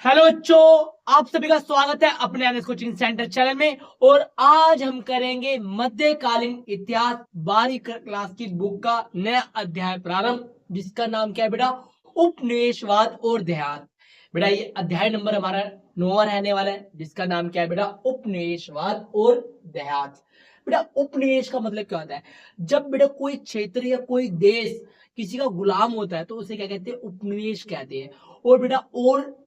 Hello बच्चों, आप सभी का स्वागत है अपने आदर्श कोचिंग सेंटर चैनल में। और आज हम करेंगे मध्यकालीन इतिहास 12वीं क्लास की बुक का नया अध्याय प्रारंभ, जिसका नाम क्या है बेटा? उपनिवेशवाद और देहात। बेटा ये अध्याय नंबर हमारा 9वां रहने वाला है, जिसका नाम क्या है बेटा? उपनिवेशवाद और देहात। बेटा उपनिवेश का मतलब क्या होता है? जब बेटा कोई क्षेत्र या कोई देश किसी का गुलाम होता है तो उसे क्या कहते हैं? उपनिवेश कहते हैं। और बेटा और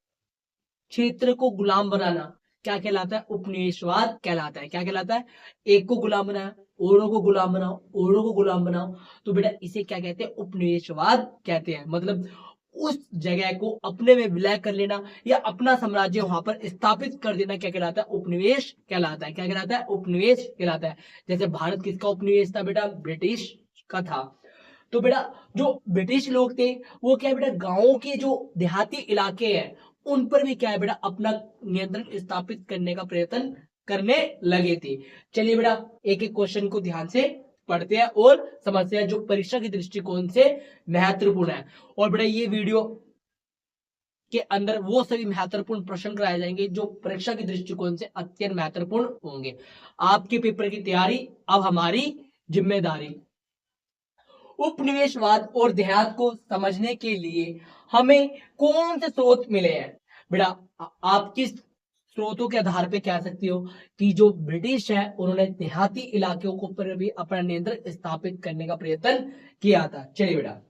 क्षेत्र को गुलाम बनाना क्या कहलाता है? उपनिवेशवाद कहलाता है। क्या कहलाता है? एक को गुलाम बनाया, औरों को गुलाम बनाओ, औरों को गुलाम बनाओ, तो बेटा इसे क्या कहते हैं? उपनिवेशवाद कहते हैं। मतलब उस जगह को अपने में विलय कर लेना या अपना साम्राज्य वहां पर स्थापित कर देना क्या कहलाता है? उपनिवेश कहलाता है। क्या कहलाता है? उपनिवेश कहलाता है। जैसे भारत किसका उपनिवेश था बेटा? ब्रिटिश का था। तो बेटा जो ब्रिटिश लोग थे वो क्या है बेटा? गांवों के जो देहाती इलाके हैं उन पर भी क्या है बेटा? अपना नियंत्रण स्थापित करने का प्रयत्न करने लगे थे। चलिए बेटा एक एक क्वेश्चन को ध्यान से पढ़ते हैं और समझते हैं जो परीक्षा के दृष्टिकोण से महत्वपूर्ण है। और बेटा ये वीडियो के अंदर वो सभी महत्वपूर्ण प्रश्न कराए जाएंगे जो परीक्षा के दृष्टिकोण से अत्यंत महत्वपूर्ण होंगे। आपके पेपर की तैयारी अब हमारी जिम्मेदारी। उपनिवेशवाद और देहात को समझने के लिए हमें कौन से स्रोत मिले हैं? बेटा आप किस स्रोतों के आधार पे कह सकते हो कि जो ब्रिटिश है उन्होंने देहाती इलाकों को पर भी अपना नियंत्रण स्थापित करने का प्रयत्न किया था। चलिए बेटा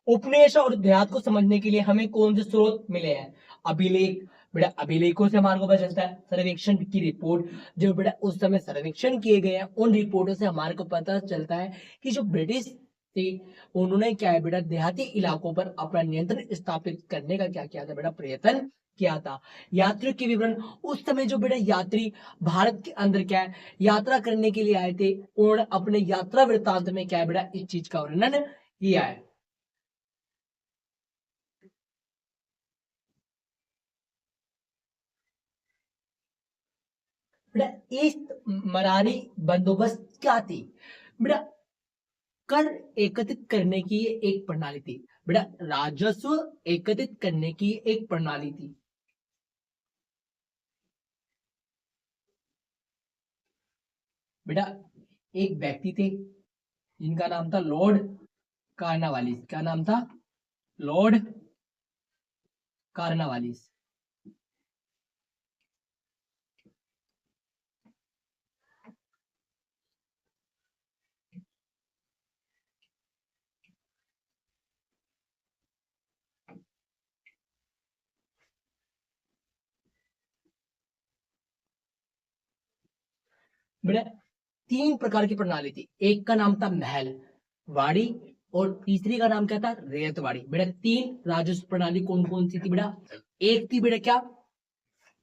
उपनिवेश और देहात को समझने के लिए हमें कौन से स्रोत मिले हैं? अभिलेख। बेटा अभिलेखों से हमारे को पता चलता है। सर्वेक्षण की रिपोर्ट, जो बेटा उस समय सर्वेक्षण किए गए हैं उन रिपोर्टों से हमारे को पता चलता है कि जो ब्रिटिश थे उन्होंने क्या है बेटा? देहाती इलाकों पर अपना नियंत्रण स्थापित करने का क्या किया था बेटा? प्रयत्न किया था। यात्रियों के विवरण, उस समय जो बेटा यात्री भारत के अंदर क्या है यात्रा करने के लिए आए थे उन्होंने अपने यात्रा वृत्तांत में क्या है बेटा? इस चीज का वर्णन किया है। बेटा ईस्ट मरारी बंदोबस्त क्या थी? बेटा कर एकत्रित करने की ये एक प्रणाली थी। बेटा राजस्व एकत्रित करने की एक प्रणाली थी। बेटा एक व्यक्ति थे जिनका नाम था लॉर्ड कार्नावालिस। क्या नाम था? लॉर्ड कार्नावालिस। बेटा तीन प्रकार की प्रणाली थी। एक का नाम था महल वाड़ी और तीसरी का नाम क्या था? रैयतवाड़ी। बेटा तीन राजस्व प्रणाली कौन कौन सी थी बेटा? एक थी बेटा क्या?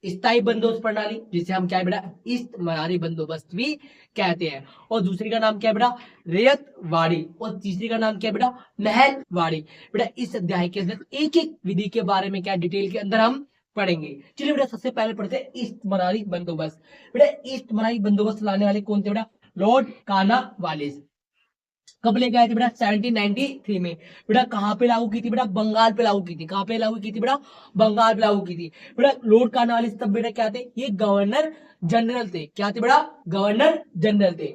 स्थायी बंदोबस्त प्रणाली, जिसे हम क्या है बेटा? इस्तेमारी बंदोबस्त भी कहते हैं। और दूसरी का नाम क्या है बेटा? रैयत वाड़ी। और तीसरी का नाम क्या है बेटा? महल वाड़ी। बेटा इस अध्याय के अंदर एक एक विधि के बारे में क्या डिटेल के अंदर हम पढ़ेंगे। चलिए बेटा सबसे पहले पढ़ते हैं इस्तेमारी बंदोबस्त। बेटा इस्तेमारी बंदोबस्त लाने वाले कौन थे बेटा? लॉर्ड काना वालिस। कब लेके आए थे बेटा? 1793 में। बेटा कहाँ पे लागू की थी बेटा? बंगाल पे लागू की थी। कहाँ पे लागू की थी बेटा? बंगाल पे लागू की थी। बेटा लॉर्ड कॉर्नवालिस तब बेटा क्या थे? ये गवर्नर जनरल थे। क्या थे बेटा? गवर्नर जनरल थे।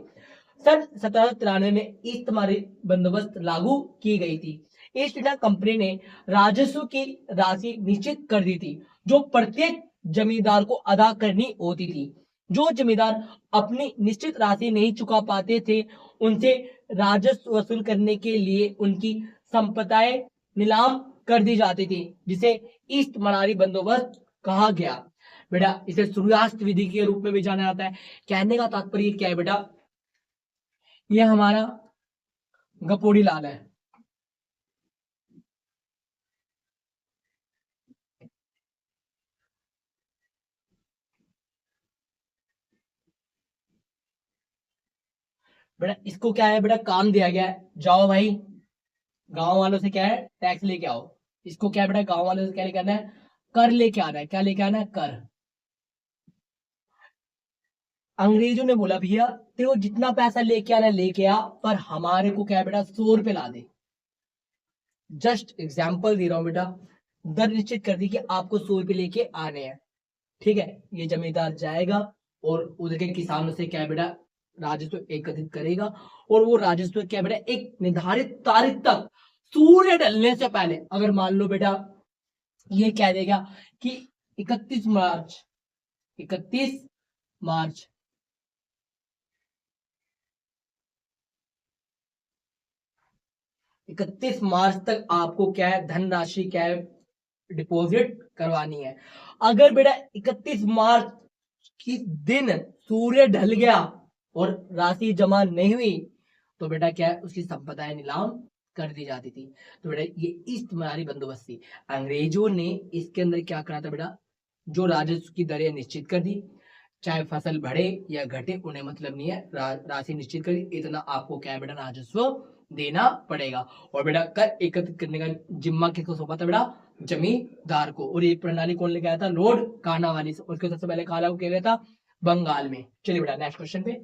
सन 1793 में इस्तेमारी बंदोबस्त लागू की गई थी। ईस्ट इंडिया कंपनी ने राजस्व की राशि निश्चित कर दी थी जो प्रत्येक जमींदार को अदा करनी होती थी। जो जमींदार अपनी निश्चित राशि नहीं चुका पाते थे उनसे राजस्व वसूल करने के लिए उनकी संपदाएं नीलाम कर दी जाती थी, जिसे ईस्ट मनारी बंदोबस्त कहा गया। बेटा इसे सूर्यास्त विधि के रूप में भी जाना जाता है। कहने का तात्पर्य क्या है बेटा? ये हमारा गपोड़ी लाल है। बेटा इसको क्या है बेटा? काम दिया गया है, जाओ भाई गांव वालों से क्या है? टैक्स लेके आओ। इसको क्या है बेटा? गांव वालों से क्या लेके आना है? कर लेके आना है। क्या लेके आना है? कर। अंग्रेजों ने बोला भैया देखो जितना पैसा लेके आना लेके आ, पर हमारे को क्या है बेटा 100 रुपए ला दे। जस्ट एग्जाम्पल दे रहा हूं बेटा, दर निश्चित कर दी कि आपको 100 रुपए लेके आने हैं। ठीक है, ये जमींदार जाएगा और उधर के किसानों से क्या है बेटा राजस्व एकत्रित करेगा, और वो राजस्व क्या है बेटा एक निर्धारित तारीख तक सूर्य ढलने से पहले, अगर मान लो बेटा ये कह देगा कि 31 मार्च, 31 मार्च 31 मार्च तक आपको क्या है धनराशि क्या है डिपॉजिट करवानी है। अगर बेटा 31 मार्च की दिन सूर्य ढल गया और राशि जमा नहीं हुई तो बेटा क्या है उसकी संपदाएं नीलाम कर दी जाती थी। तो बेटा ये इस तुम्हारी बंदोबस्त थी। अंग्रेजों ने इसके अंदर क्या करा था बेटा, जो राजस्व की दरें निश्चित कर दी, चाहे फसल बढ़े या घटे उन्हें मतलब नहीं है, राशि निश्चित कर दी, इतना आपको क्या है बेटा राजस्व देना पड़ेगा। और बेटा कर एकत्रित करने का जिम्मा किसको सौंपा था बेटा, जमींदार को। और ये प्रणाली कौन लेके आया था, लॉर्ड कानावाली से। उसके सबसे पहले कहा लागू किया गया था बंगाल में। चलिए बेटा नेक्स्ट क्वेश्चन पे।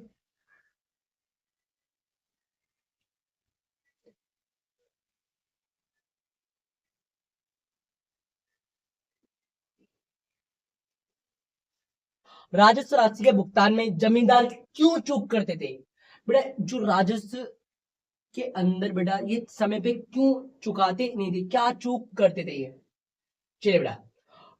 राजस्व राशि के भुगतान में जमींदार क्यों चूक करते थे बेटा, जो राजस्व के अंदर बेटा ये समय पे क्यों चुकाते नहीं थे, क्या चूक करते थे ये। चलिए बेटा,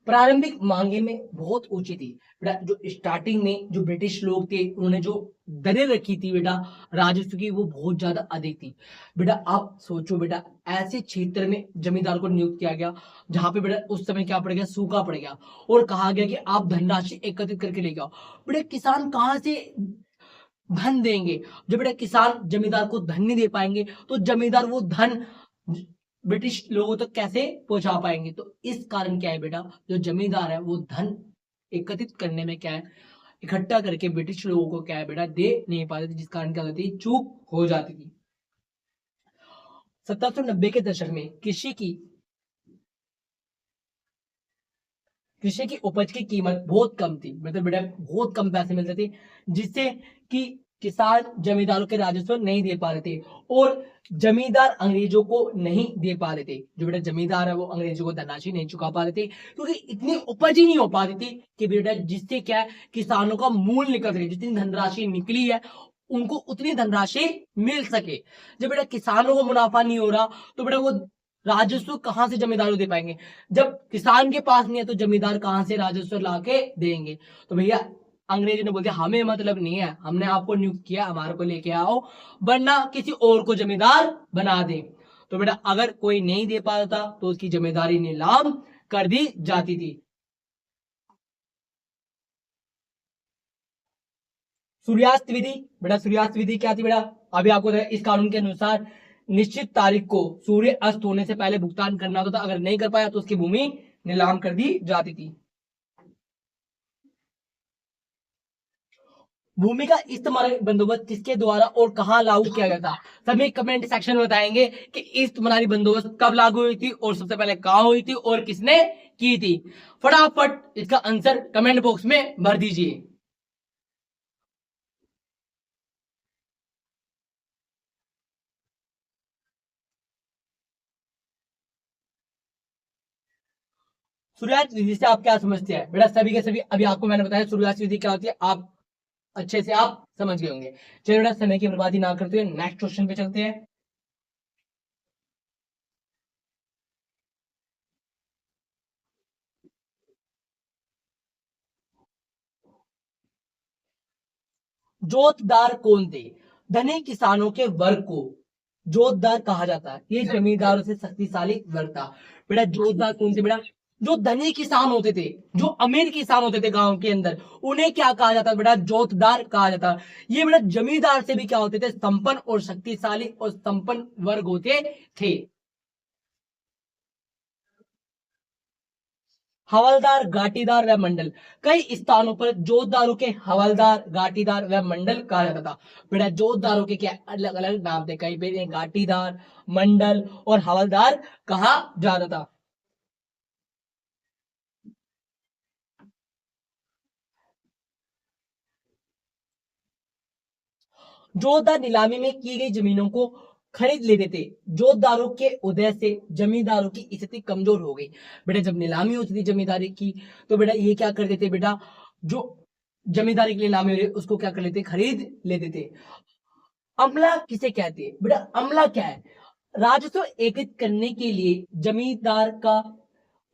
प्रारंभिक मांगे में बहुत ऊंची थी बेटा, जो स्टार्टिंग में जो ब्रिटिश लोग थे उन्होंने जो दरें रखी थी बेटा राजस्व की वो बहुत ज्यादा अधिक थी। बेटा आप सोचो बेटा, ऐसे क्षेत्र में जमींदार को नियुक्त किया गया जहां पे बेटा उस समय क्या पड़ गया, सूखा पड़ गया, और कहा गया कि आप धनराशि एकत्रित करके लेके आओ। बेटा किसान कहां से धन देंगे, जब बेटा किसान जमींदार को धन नहीं दे पाएंगे तो जमींदार वो धन ब्रिटिश लोगों तक कैसे पहुंचा पाएंगे। तो इस कारण क्या है बेटा, जो जमींदार है वो धन एकत्रित करने में क्या है इकट्ठा करके ब्रिटिश लोगों को क्या है बेटा दे नहीं पाते थे, जिस कारण क्या होती थी चूक हो जाती थी। 1790 के दशक में कृषि की उपज की कीमत बहुत कम थी, मतलब बेटा बहुत कम पैसे मिलते थे, जिससे कि किसान जमींदारों के राजस्व नहीं दे पा रहे थे, और जमींदार अंग्रेजों को नहीं दे पा रहे थे। जो बेटा जमींदार है वो अंग्रेजों को धनराशि नहीं चुका पा रहे थे, क्योंकि इतनी उपज ही नहीं हो पा रही थी कि बेटा जिससे क्या है किसानों का मूल निकल सके, जितनी धनराशि निकली है उनको उतनी धनराशि मिल सके। जब बेटा किसानों को मुनाफा नहीं हो रहा तो बेटा वो राजस्व कहां से जमींदारों दे पाएंगे, जब किसान के पास नहीं है तो जमींदार कहां से राजस्व लाके देंगे। तो भैया अंग्रेजों ने बोल दिया हमें मतलब नहीं है, हमने आपको नियुक्त किया, हमारे को लेके आओ, वरना किसी और को जमींदार बना दे। तो बेटा अगर कोई नहीं दे पाता तो उसकी जिम्मेदारी नीलाम कर दी जाती थी। सूर्यास्त विधि, बेटा सूर्यास्त विधि क्या थी बेटा, अभी आपको इस कानून के अनुसार निश्चित तारीख को सूर्य अस्त होने से पहले भुगतान करना होता था, अगर नहीं कर पाया तो उसकी भूमि नीलाम कर दी जाती थी। भूमि का इस्तेमाल बंदोबस्त किसके द्वारा और कहां लागू किया गया था, सभी कमेंट सेक्शन में बताएंगे कि इस्तेमाली बंदोबस्त कब लागू हुई थी और सबसे पहले कहां हुई थी और किसने की थी। फटाफट इसका आंसर कमेंट बॉक्स में भर दीजिए। सूर्यास्त विधि से आप क्या समझते हैं बेटा, सभी के सभी अभी आपको मैंने बताया सूर्यास्त विधि क्या होती है, आप अच्छे से आप समझ गए होंगे। चलिए बेटा समय की बर्बादी ना करते हुए नेक्स्ट क्वेश्चन पे चलते हैं। जोतदार कौन थे, धनी किसानों के वर्ग को जोतदार कहा जाता है, ये जमींदारों से शक्तिशाली वर्ग था। बेटा जोतदार कौन थे बेटा, जो धनी किसान होते थे, जो अमीर किसान होते थे गांव के अंदर, उन्हें क्या कहा जाता है बेटा, जोतदार कहा जाता है। ये बेटा जमींदार से भी क्या होते थे, संपन्न और शक्तिशाली और संपन्न वर्ग होते थे। हवलदार, गाटीदार व मंडल, कई स्थानों पर जोतदारों के हवलदार, गाटीदार व मंडल कहा जाता था। बेटा जोतदारों के क्या अलग अलग नाम थे, कई पे गाटीदार, मंडल और हवलदार कहा जाता था। जोतदार नीलामी में की गई जमीनों को खरीद लेते थे। जोतदारों के उदय से जमींदारों की स्थिति कमजोर हो गई। बेटा जब नीलामी होती थी जमींदारी की, तो बेटा ये क्या करते थे बेटा, जो जमींदारी की नीलामी हो रही है उसको क्या कर लेते, खरीद लेते थे। अमला किसे कहते हैं बेटा, अमला क्या है, राजस्व एकत्रित करने के लिए जमींदार का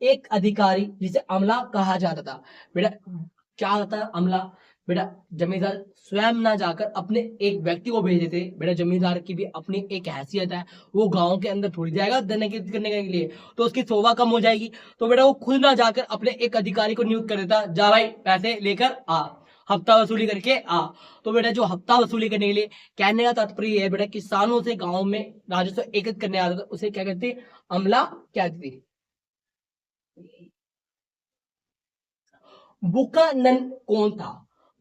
एक अधिकारी जिसे अमला कहा जाता था। बेटा क्या होता है अमला, बेटा जमींदार स्वयं ना जाकर अपने एक व्यक्ति को भेज देते। बेटा जमींदार की भी अपनी एक हैसियत है, वो गांव के अंदर थोड़ी जाएगा धन एकत्रित करने के लिए, तो उसकी शोभा कम हो जाएगी। तो बेटा वो खुद ना जाकर अपने एक अधिकारी को नियुक्त कर देता, जा भाई पैसे लेकर आ, हफ्ता वसूली करके आ। तो बेटा जो हफ्ता वसूली करने के लिए, कहने का तात्पर्य है बेटा किसानों से गांव में राजस्व एकत्रित करने आता था, उसे क्या कहते, अमला कहते थे। बुकानन कौन था,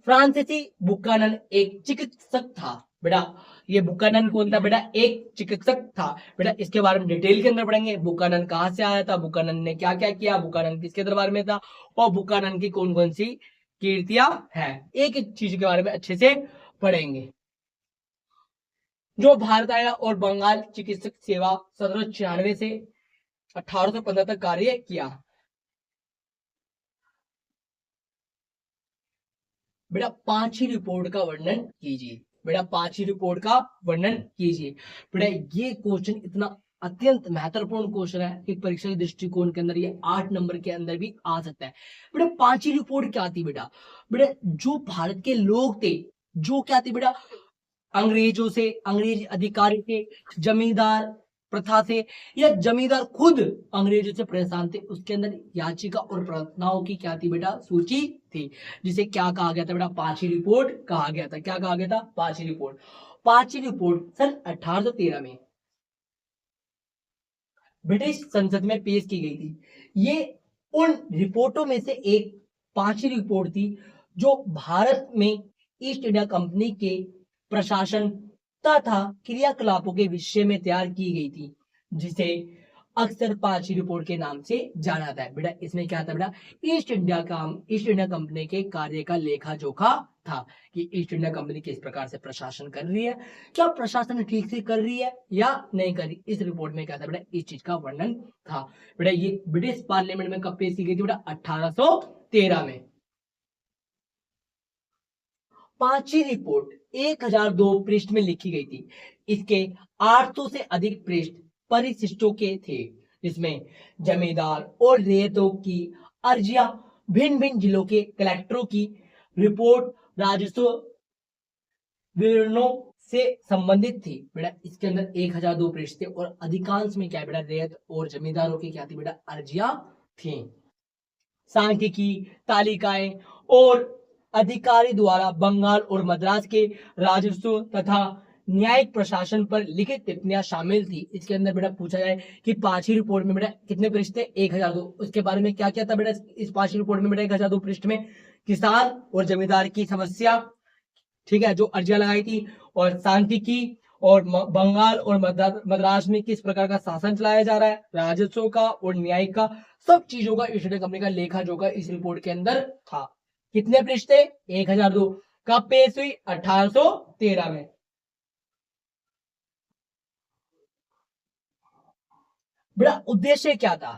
फ्रांसीसी बुकानन एक चिकित्सक था। बेटा ये बुकानन कौन था बेटा, एक चिकित्सक था। बेटा इसके बारे में डिटेल के अंदर पढ़ेंगे, बुकानन कहां से आया था, बुकानन ने क्या क्या किया, बुकानन किसके दरबार में था, और बुकानन की कौन कौन सी कीर्तियां हैं, एक एक चीज के बारे में अच्छे से पढ़ेंगे। जो भारत आया और बंगाल चिकित्सक सेवा 1796 से 1815 तक कार्य किया। बेटा पांचवी रिपोर्ट का वर्णन कीजिए, बेटा पांचवी रिपोर्ट का वर्णन कीजिए। बेटा ये क्वेश्चन इतना अत्यंत महत्वपूर्ण क्वेश्चन है कि परीक्षा के दृष्टिकोण के अंदर ये 8 नंबर के अंदर भी आ सकता है। बेटा पांचवी रिपोर्ट क्या थी बेटा, बेटा जो भारत के लोग थे, जो क्या थे बेटा, अंग्रेजों से, अंग्रेज अधिकारी थे, जमींदार प्रथा से, या जमींदार खुद अंग्रेजों से परेशान थे, उसके अंदर याचिका और प्रार्थनाओं की क्या थी बेटा, सूची थी, जिसे क्या कहा गया था बेटा, पांचवी रिपोर्ट कहा गया था। क्या कहा गया था, पांचवी रिपोर्ट। पांचवी रिपोर्ट सन 1813 में ब्रिटिश संसद में पेश की गई थी। ये उन रिपोर्टों में से एक पांचवी रिपोर्ट थी जो भारत में ईस्ट इंडिया कंपनी के प्रशासन तथा क्रियाकलापों के विषय में तैयार की गई थी, जिसे अक्सर पांचवी रिपोर्ट के नाम से जाना जाता है। बेटा इसमें क्या था बेटा, ईस्ट इंडिया कंपनी के कार्य का लेखा जोखा था, कि ईस्ट इंडिया कंपनी किस प्रकार से प्रशासन कर रही है, क्या प्रशासन ठीक से कर रही है या नहीं कर रही। इस रिपोर्ट में क्या था बेटा, इस चीज का वर्णन था। बेटा ये ब्रिटिश पार्लियामेंट में कब पेश की गई थी बेटा, 1813 में। पांचवी रिपोर्ट 1002 पृष्ठ में लिखी गई थी। इसके 800 से अधिक पृष्ठ परिशिष्टों के थे, जिसमें जमींदार और रेतों की अर्जियां, भिन्न भिन्न जिलों के कलेक्टरों की रिपोर्ट, राजस्व विवरणों से संबंधित थी। बेटा इसके अंदर 1002 पृष्ठ थे, और अधिकांश में क्या बेटा, रेत और जमींदारों की क्या थी बेटा, अर्जियां थी। सांख्यिकी, तालिकाएं और अधिकारी द्वारा बंगाल और मद्रास के राजस्व तथा न्यायिक प्रशासन पर लिखित टिप्पणियां शामिल थी। इसके अंदर बेटा पूछा जाए कि पांचवी रिपोर्ट में बेटा कितने पृष्ठ थे, 1002। उसके बारे में क्या क्या था बेटा, इस पांचवी रिपोर्ट में बेटा 1002 पृष्ठ में किसान और जमींदार की समस्या, ठीक है, जो अर्जियां लगाई थी, और सांख्यिकी, और बंगाल और मद्रास में किस प्रकार का शासन चलाया जा रहा है, राजस्व का और न्यायिक का, सब चीजों का ईस्ट इंडिया कंपनी का लेखा जोखा इस रिपोर्ट के अंदर था। कितने पृष्ठ थे, 1002। कब पेश हुई, 1813 में। बेटा उद्देश्य क्या था,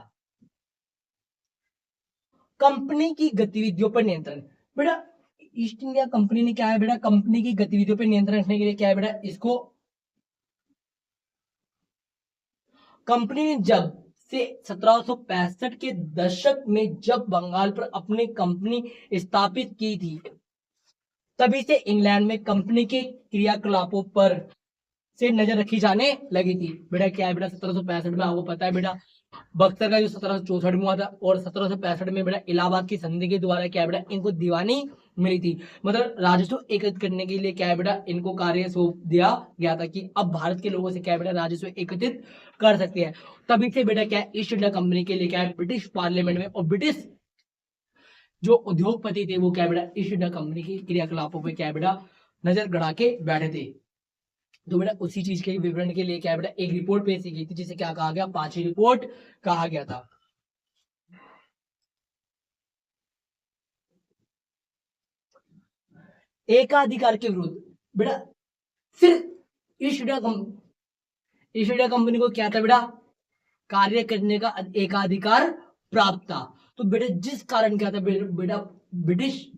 कंपनी की गतिविधियों पर नियंत्रण। बेटा ईस्ट इंडिया कंपनी ने क्या है बेटा, कंपनी की गतिविधियों पर नियंत्रण रखने के लिए क्या है बेटा, इसको कंपनी ने जब से 1765 के दशक में जब बंगाल पर अपनी कंपनी स्थापित की थी, तभी से इंग्लैंड में कंपनी के क्रियाकलापों पर से नजर रखी जाने लगी थी। बेटा क्या है बेटा, 1765 में आपको पता है बेटा बक्सर का जो 1764 में हुआ था, और 1765 में बेटा इलाहाबाद की संधि के द्वारा क्या है बेटा, इनको दीवानी मिली थी। मतलब राजस्व एकत्रित करने के लिए क्या है बेटा, इनको कार्य सौंप दिया गया था कि अब भारत के लोगों से क्या है बेटा, राजस्व एकत्रित कर सकते हैं। तभी से बेटा क्या है, ईस्ट इंडिया कंपनी के लिए क्या है, ब्रिटिश पार्लियामेंट में और ब्रिटिश जो उद्योगपति थे वो क्या है बेटा, ईस्ट इंडिया कंपनी के क्रियाकलापों पे क्या है बेटा, नजर गड़ा के बैठे थे। तो बेटा उसी चीज के विवरण के लिए क्या है बेटा, एक रिपोर्ट पेश की थी, जिसे क्या कहा गया, पांचवी रिपोर्ट कहा गया था। एकाधिकार के विरुद्ध। बेटा फिर ईस्ट इंडिया कंपनी को क्या था बेटा, कार्य करने का एकाधिकार प्राप्त था। तो बेटा जिस कारण क्या था बेटा, ब्रिटिश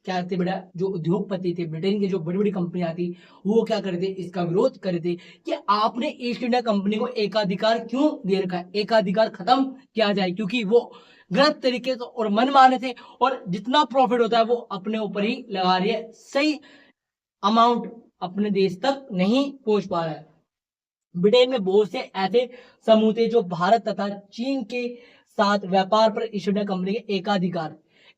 क्या थे बेटा, जो उद्योगपति थे, ब्रिटेन की जो बड़ी बड़ी कंपनियां थी, वो क्या करते, इसका विरोध करते कि आपने ईस्ट इंडिया कंपनी को एकाधिकार क्यों दे रखा है, एकाधिकार खत्म किया जाए, क्योंकि वो गलत तरीके से और मनमाने थे, और जितना प्रॉफिट होता है वो अपने ऊपर ही लगा रही है, सही अमाउंट अपने देश तक नहीं पहुंच पा रहा है। ब्रिटेन में बहुत से ऐसे समूह थे जो भारत तथा चीन के साथ व्यापार पर ईस्ट इंडिया कंपनी के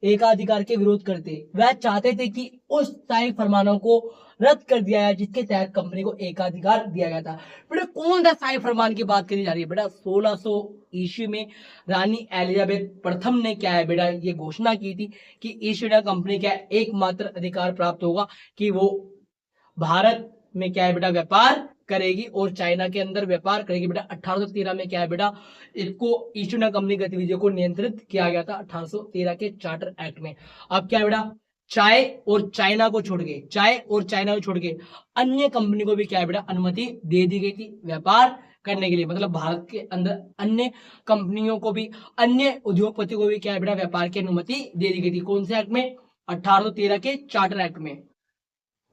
एकाधिकार के विरोध करते। वह चाहते थे कि उस स्थायी फरमानों को रद्द कर दिया जाए जिसके तहत कंपनी को एकाधिकार दिया गया था। बेटा कौन सा स्थायी फरमान की बात करी जा रही है बेटा, 1600 ईस्वी में रानी एलिजाबेथ प्रथम ने क्या है बेटा, ये घोषणा की थी कि ईस्ट इंडिया कंपनी का एकमात्र अधिकार प्राप्त होगा कि वो भारत में क्या है बेटा, व्यापार करेगी और चाइना के अंदर व्यापार करेगी। बेटा 1813 में क्या है बेटा, इसको ईस्ट इंडिया कंपनी गतिविधियों को नियंत्रित किया गया था 1813 के चार्टर एक्ट में। अब क्या है बेटा, चाय और चाइना को छोड़ के अन्य कंपनी को भी क्या है बेटा, अनुमति दे दी गई थी व्यापार करने के लिए। मतलब भारत के अंदर अन्य कंपनियों को भी, अन्य उद्योगपति को भी क्या है बेटा, व्यापार की अनुमति दे दी गई थी। कौन से एक्ट में, 1813 के चार्टर एक्ट में।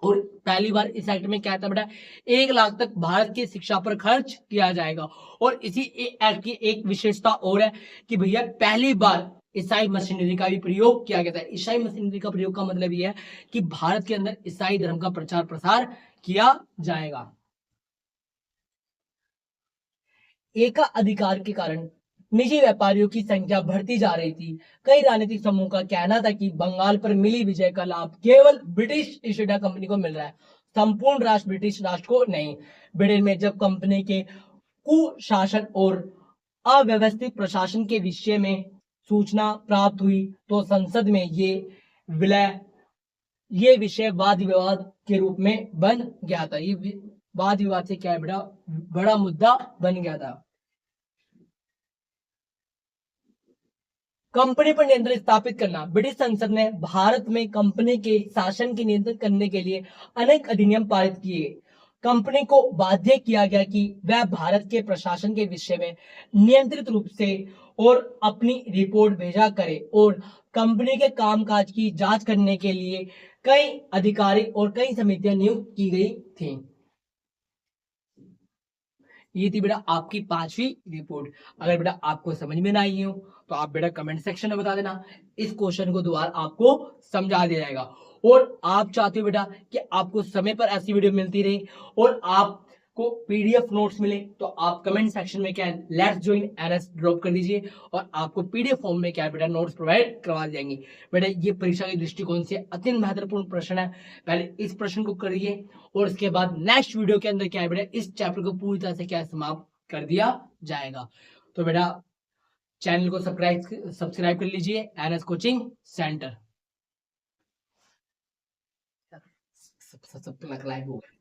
और पहली बार इस एक्ट में क्या था बेटा, 1 लाख तक भारत की शिक्षा पर खर्च किया जाएगा। और इसी एक्ट की एक विशेषता और है कि भैया पहली बार ईसाई मशीनरी का भी प्रयोग किया गया था। ईसाई मशीनरी का प्रयोग का मतलब यह है कि भारत के अंदर ईसाई धर्म का प्रचार प्रसार किया जाएगा। एकाधिकार के कारण निजी व्यापारियों की संख्या बढ़ती जा रही थी। कई राजनीतिक समूह का कहना था कि बंगाल पर मिली विजय का लाभ केवल ब्रिटिश ईस्ट इंडिया कंपनी को मिल रहा है, संपूर्ण राष्ट्र ब्रिटिश राष्ट्र को नहीं। ब्रिटेन में जब कंपनी के कुशासन और अव्यवस्थित प्रशासन के विषय में सूचना प्राप्त हुई तो संसद में ये विषय वाद विवाद के रूप में बन गया था। ये वाद विवाद से क्या है बेटा, बड़ा मुद्दा बन गया था। कंपनी पर नियंत्रण स्थापित करना। ब्रिटिश संसद ने भारत में कंपनी के शासन की नियंत्रण करने के लिए अनेक अधिनियम पारित किए। कंपनी को बाध्य किया गया कि वह भारत के प्रशासन के विषय में नियंत्रित रूप से और अपनी रिपोर्ट भेजा करे, और कंपनी के कामकाज की जांच करने के लिए कई अधिकारी और कई समितियां नियुक्त की गई थी। ये थी बेटा आपकी 5वीं रिपोर्ट। अगर बेटा आपको समझ में ना आई हो तो आप बेटा कमेंट सेक्शन में बता देना, इस क्वेश्चन को दोबारा आपको समझा दिया जाएगा। और आप चाहते हो बेटा कि आपको समय पर ऐसी वीडियो मिलती रहे और आपको पीडीएफ नोट्स मिले, तो आप कमेंट सेक्शन में क्या है, लेट्स ज्वाइन एनएस ड्रॉप कर दीजिए और आपको पीडीएफ फॉर्म में क्या है बेटा, नोट्स प्रोवाइड करवा जाएंगे। बेटा ये परीक्षा के दृष्टिकोण से अत्यंत महत्वपूर्ण प्रश्न है, पहले इस प्रश्न को करिए और उसके बाद नेक्स्ट वीडियो के अंदर क्या है बेटा, इस चैप्टर को पूरी तरह से क्या समाप्त कर दिया जाएगा। तो बेटा चैनल को सब्सक्राइब कर लीजिए, एनएस कोचिंग सेंटर। सब लाइव हो गया।